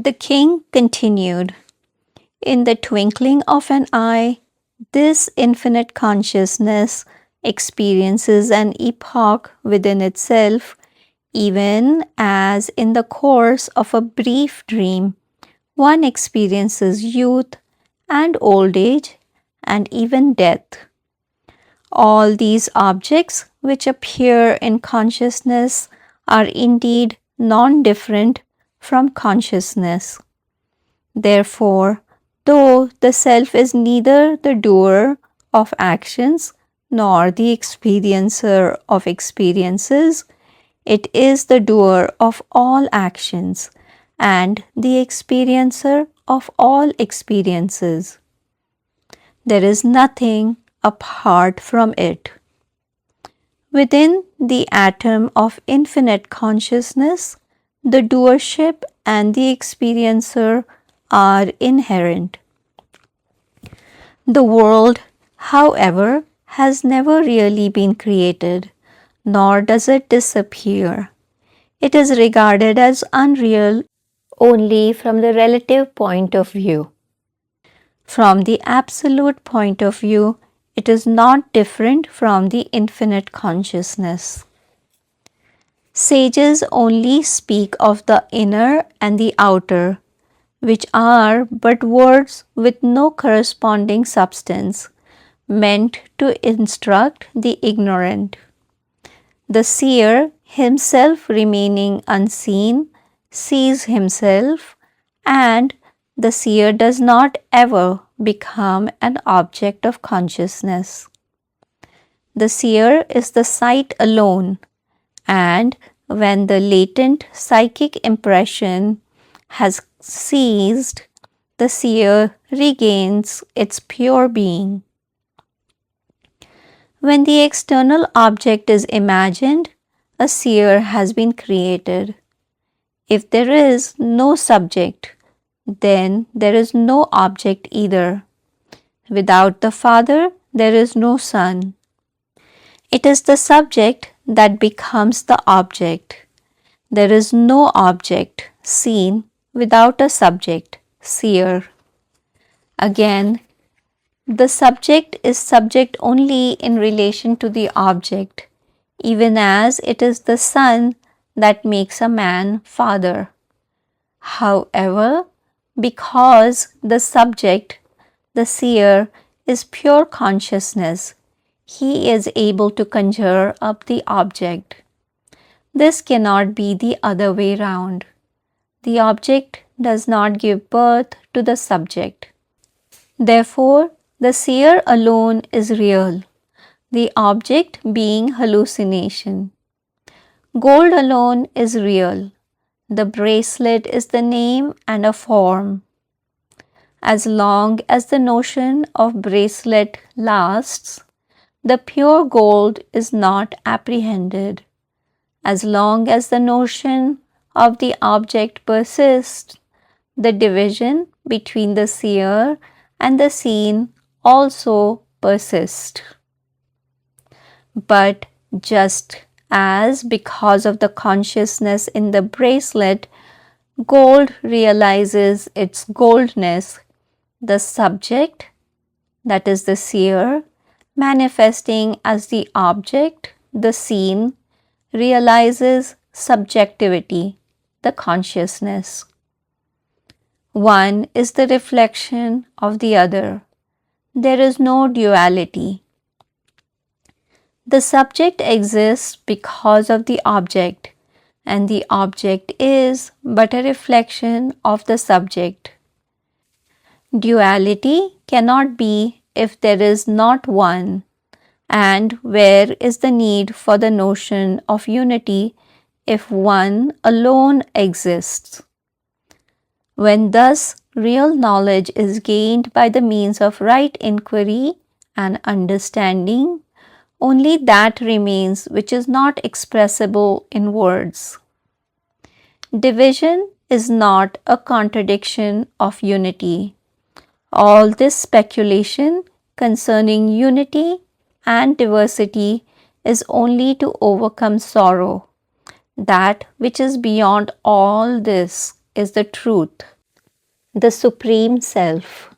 The king continued, "In the twinkling of an eye, this infinite consciousness experiences an epoch within itself, even as in the course of a brief dream, one experiences youth and old age and even death. All these objects which appear in consciousness are indeed non-different from consciousness. Therefore, though the self is neither the doer of actions nor the experiencer of experiences, it is the doer of all actions and the experiencer of all experiences. There is nothing apart from it. Within the atom of infinite consciousness, the doership and the experiencer are inherent. The world, however, has never really been created, nor does it disappear. It is regarded as unreal only from the relative point of view. From the absolute point of view, it is not different from the infinite consciousness. Sages only speak of the inner and the outer, which are but words with no corresponding substance, meant to instruct the ignorant. The seer, himself remaining unseen, sees himself, and the seer does not ever become an object of consciousness. The seer is the sight alone, and when the latent psychic impression has ceased, the seer regains its pure being. When the external object is imagined, a seer has been created. If there is no subject, then there is no object either. Without the Father, there is no Son. It is the subject that becomes the object. There is no object seen without a subject, seer. Again, the subject is subject only in relation to the object, even as it is the son that makes a man father. However, because the subject, the seer, is pure consciousness, he is able to conjure up the object. This cannot be the other way round. The object does not give birth to the subject. Therefore, the seer alone is real, the object being hallucination. Gold alone is real. The bracelet is the name and a form. As long as the notion of bracelet lasts, the pure gold is not apprehended. As long as the notion of the object persists, the division between the seer and the seen also persists. But just as because of the consciousness in the bracelet, gold realizes its goldness, the subject, that is the seer, manifesting as the object, the seen, realizes subjectivity, the consciousness. One is the reflection of the other. There is no duality. The subject exists because of the object, and the object is but a reflection of the subject. Duality cannot be if there is not one, and where is the need for the notion of unity if one alone exists? When thus real knowledge is gained by the means of right inquiry and understanding, only that remains which is not expressible in words. Division is not a contradiction of unity. All this speculation concerning unity and diversity is only to overcome sorrow. That which is beyond all this is the truth. the Supreme Self.